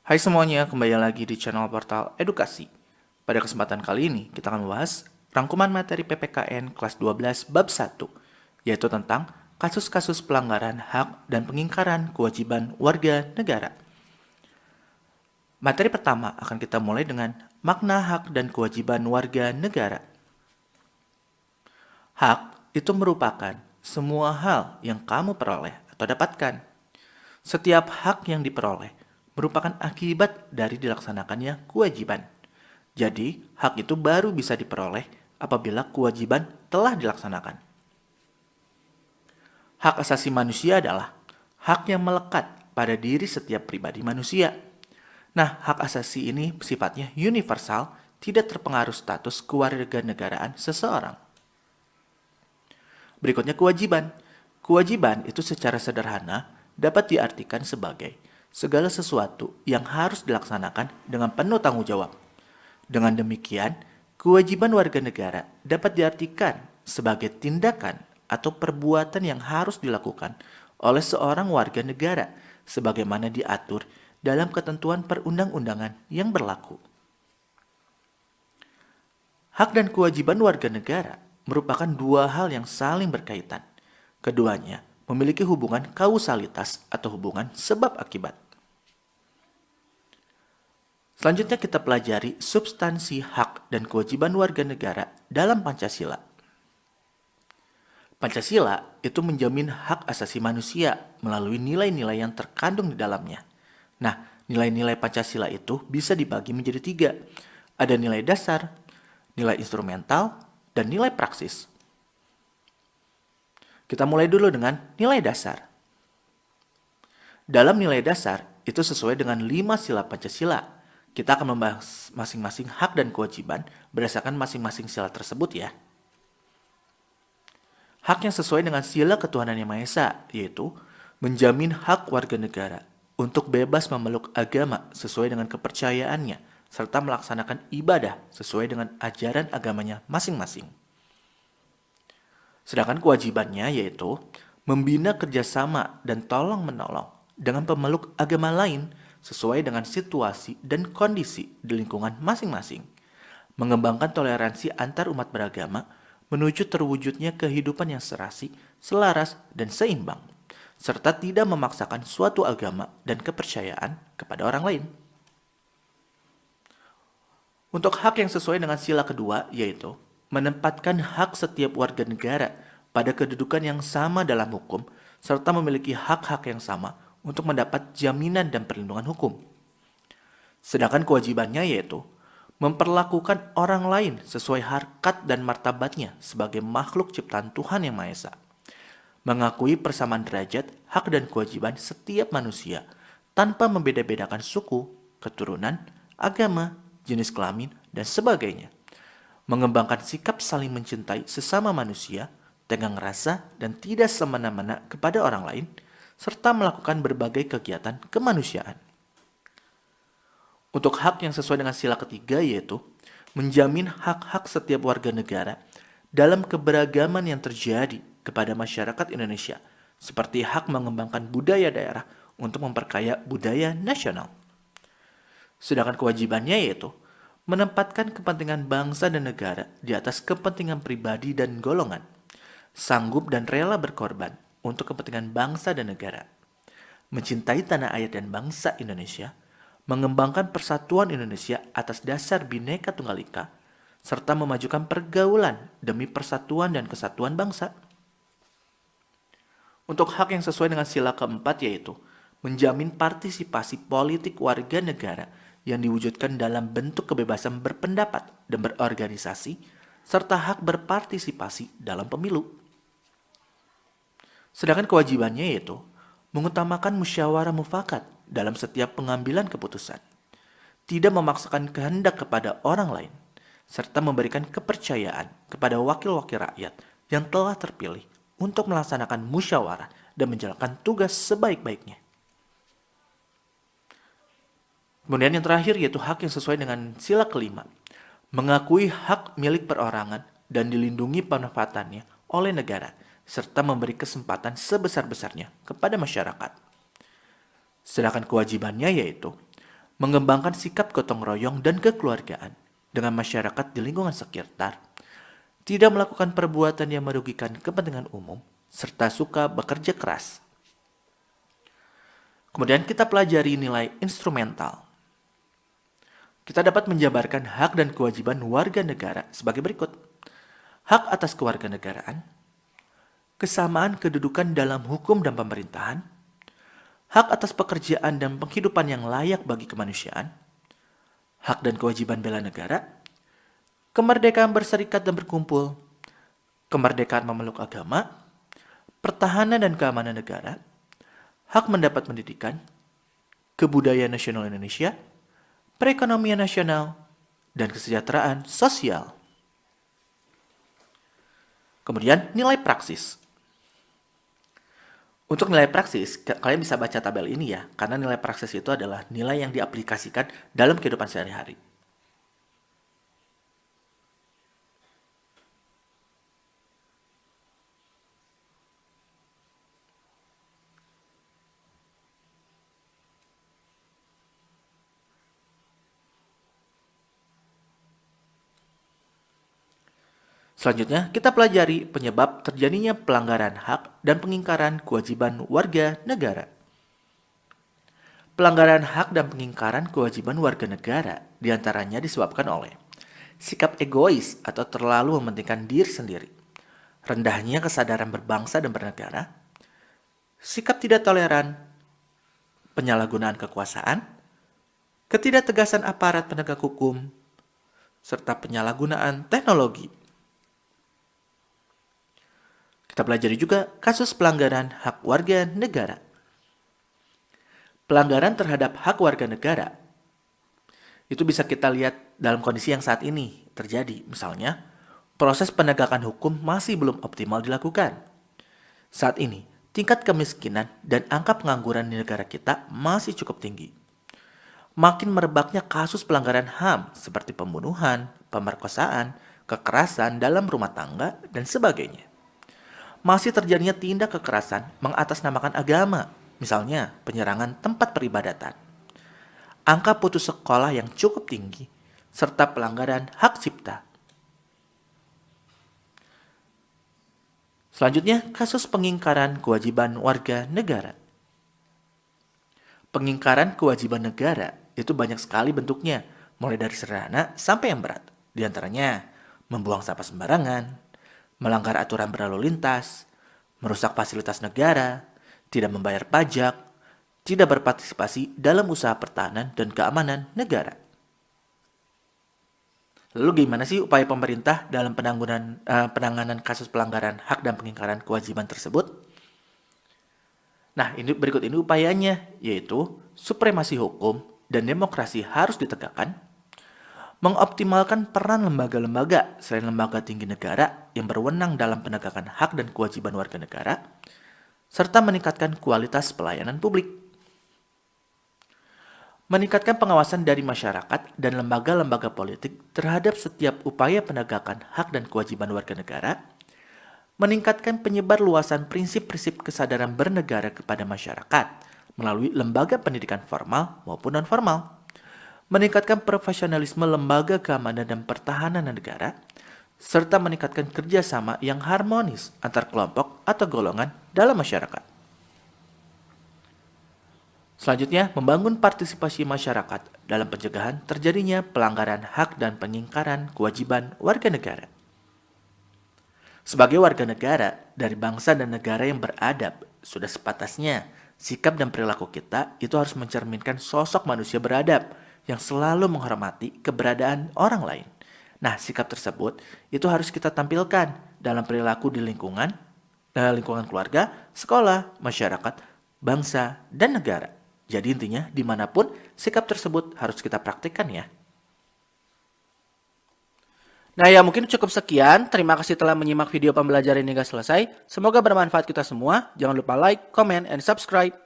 Hai semuanya, kembali lagi di channel Portal Edukasi. Pada kesempatan kali ini, kita akan membahas rangkuman materi PPKN kelas 12 bab 1, yaitu tentang kasus-kasus pelanggaran hak dan pengingkaran kewajiban warga negara. Materi pertama akan kita mulai dengan makna hak dan kewajiban warga negara. Hak itu merupakan semua hal yang kamu peroleh atau dapatkan. Setiap hak yang diperoleh merupakan akibat dari dilaksanakannya kewajiban. Jadi, hak itu baru bisa diperoleh apabila kewajiban telah dilaksanakan. Hak asasi manusia adalah hak yang melekat pada diri setiap pribadi manusia. Nah, hak asasi ini sifatnya universal, tidak terpengaruh status kewarganegaraan seseorang. Berikutnya kewajiban. Kewajiban itu secara sederhana dapat diartikan sebagai segala sesuatu yang harus dilaksanakan dengan penuh tanggung jawab. Dengan demikian, kewajiban warga negara dapat diartikan sebagai tindakan atau perbuatan yang harus dilakukan oleh seorang warga negara sebagaimana diatur dalam ketentuan perundang-undangan yang berlaku. Hak dan kewajiban warga negara merupakan dua hal yang saling berkaitan. Keduanya memiliki hubungan kausalitas atau hubungan sebab akibat. Selanjutnya kita pelajari substansi hak dan kewajiban warga negara dalam Pancasila. Pancasila itu menjamin hak asasi manusia melalui nilai-nilai yang terkandung di dalamnya. Nah, nilai-nilai Pancasila itu bisa dibagi menjadi tiga. Ada nilai dasar, nilai instrumental, dan nilai praksis. Kita mulai dulu dengan nilai dasar. Dalam nilai dasar, itu sesuai dengan 5 sila Pancasila. Kita akan membahas masing-masing hak dan kewajiban berdasarkan masing-masing sila tersebut ya. Hak yang sesuai dengan sila ketuhanan yang Maha Esa, yaitu menjamin hak warga negara untuk bebas memeluk agama sesuai dengan kepercayaannya, serta melaksanakan ibadah sesuai dengan ajaran agamanya masing-masing. Sedangkan kewajibannya yaitu membina kerjasama dan tolong-menolong dengan pemeluk agama lain sesuai dengan situasi dan kondisi di lingkungan masing-masing. Mengembangkan toleransi antar umat beragama menuju terwujudnya kehidupan yang serasi, selaras, dan seimbang, serta tidak memaksakan suatu agama dan kepercayaan kepada orang lain. Untuk hak yang sesuai dengan sila kedua, yaitu menempatkan hak setiap warga negara pada kedudukan yang sama dalam hukum, serta memiliki hak-hak yang sama untuk mendapat jaminan dan perlindungan hukum. Sedangkan kewajibannya yaitu memperlakukan orang lain sesuai harkat dan martabatnya sebagai makhluk ciptaan Tuhan Yang Maha Esa. Mengakui persamaan derajat, hak dan kewajiban setiap manusia tanpa membeda-bedakan suku, keturunan, agama, jenis kelamin, dan sebagainya. Mengembangkan sikap saling mencintai sesama manusia, tenggang rasa, dan tidak semena-mena kepada orang lain, serta melakukan berbagai kegiatan kemanusiaan. Untuk hak yang sesuai dengan sila ketiga yaitu menjamin hak-hak setiap warga negara dalam keberagaman yang terjadi kepada masyarakat Indonesia, seperti hak mengembangkan budaya daerah untuk memperkaya budaya nasional. Sedangkan kewajibannya yaitu menempatkan kepentingan bangsa dan negara di atas kepentingan pribadi dan golongan, sanggup dan rela berkorban untuk kepentingan bangsa dan negara, mencintai tanah air dan bangsa Indonesia, mengembangkan persatuan Indonesia atas dasar Bhinneka Tunggal Ika, serta memajukan pergaulan demi persatuan dan kesatuan bangsa. Untuk hak yang sesuai dengan sila keempat yaitu menjamin partisipasi politik warga negara yang diwujudkan dalam bentuk kebebasan berpendapat dan berorganisasi, serta hak berpartisipasi dalam pemilu. Sedangkan kewajibannya yaitu mengutamakan musyawarah mufakat dalam setiap pengambilan keputusan, tidak memaksakan kehendak kepada orang lain, serta memberikan kepercayaan kepada wakil-wakil rakyat yang telah terpilih untuk melaksanakan musyawarah dan menjalankan tugas sebaik-baiknya. Kemudian yang terakhir yaitu hak yang sesuai dengan sila kelima, mengakui hak milik perorangan dan dilindungi pemanfaatannya oleh negara, serta memberi kesempatan sebesar-besarnya kepada masyarakat. Sedangkan kewajibannya yaitu mengembangkan sikap gotong royong dan kekeluargaan dengan masyarakat di lingkungan sekitar, tidak melakukan perbuatan yang merugikan kepentingan umum, serta suka bekerja keras. Kemudian kita pelajari nilai instrumental. Kita dapat menjabarkan hak dan kewajiban warga negara sebagai berikut. Hak atas kewarganegaraan, kesamaan kedudukan dalam hukum dan pemerintahan, hak atas pekerjaan dan penghidupan yang layak bagi kemanusiaan, hak dan kewajiban bela negara, kemerdekaan berserikat dan berkumpul, kemerdekaan memeluk agama, pertahanan dan keamanan negara, hak mendapat pendidikan, kebudayaan nasional Indonesia, perekonomian nasional, dan kesejahteraan sosial. Kemudian nilai praksis. Untuk nilai praksis, kalian bisa baca tabel ini ya, karena nilai praksis itu adalah nilai yang diaplikasikan dalam kehidupan sehari-hari. Selanjutnya, kita pelajari penyebab terjadinya pelanggaran hak dan pengingkaran kewajiban warga negara. Pelanggaran hak dan pengingkaran kewajiban warga negara diantaranya disebabkan oleh sikap egois atau terlalu mementingkan diri sendiri, rendahnya kesadaran berbangsa dan bernegara, sikap tidak toleran, penyalahgunaan kekuasaan, ketidaktegasan aparat penegak hukum, serta penyalahgunaan teknologi. Kita pelajari juga kasus pelanggaran hak warga negara. Pelanggaran terhadap hak warga negara itu bisa kita lihat dalam kondisi yang saat ini terjadi. Misalnya, proses penegakan hukum masih belum optimal dilakukan. Saat ini, tingkat kemiskinan dan angka pengangguran di negara kita masih cukup tinggi. Makin merebaknya kasus pelanggaran HAM seperti pembunuhan, pemerkosaan, kekerasan dalam rumah tangga, dan sebagainya. Masih terjadinya tindak kekerasan mengatasnamakan agama, misalnya penyerangan tempat peribadatan. Angka putus sekolah yang cukup tinggi, serta pelanggaran hak cipta. Selanjutnya, kasus pengingkaran kewajiban warga negara. Pengingkaran kewajiban negara itu banyak sekali bentuknya, mulai dari sederhana sampai yang berat. Di antaranya, membuang sampah sembarangan, melanggar aturan berlalu lintas, merusak fasilitas negara, tidak membayar pajak, tidak berpartisipasi dalam usaha pertahanan dan keamanan negara. Lalu gimana sih upaya pemerintah dalam penanganan kasus pelanggaran hak dan pengingkaran kewajiban tersebut? Nah, berikut ini upayanya, yaitu supremasi hukum dan demokrasi harus ditegakkan, mengoptimalkan peran lembaga-lembaga selain lembaga tinggi negara yang berwenang dalam penegakan hak dan kewajiban warga negara, serta meningkatkan kualitas pelayanan publik. Meningkatkan pengawasan dari masyarakat dan lembaga-lembaga politik terhadap setiap upaya penegakan hak dan kewajiban warga negara, meningkatkan penyebar luasan prinsip-prinsip kesadaran bernegara kepada masyarakat melalui lembaga pendidikan formal maupun non-formal, meningkatkan profesionalisme lembaga keamanan dan pertahanan negara, serta meningkatkan kerjasama yang harmonis antar kelompok atau golongan dalam masyarakat. Selanjutnya, membangun partisipasi masyarakat dalam pencegahan terjadinya pelanggaran hak dan pengingkaran kewajiban warga negara. Sebagai warga negara dari bangsa dan negara yang beradab, sudah sepatasnya sikap dan perilaku kita itu harus mencerminkan sosok manusia beradab yang selalu menghormati keberadaan orang lain. Nah, sikap tersebut itu harus kita tampilkan dalam perilaku di lingkungan keluarga, sekolah, masyarakat, bangsa, dan negara. Jadi intinya, dimanapun sikap tersebut harus kita praktikkan ya. Nah ya, mungkin cukup sekian. Terima kasih telah menyimak video pembelajaran ini hingga selesai. Semoga bermanfaat kita semua. Jangan lupa like, comment, and subscribe.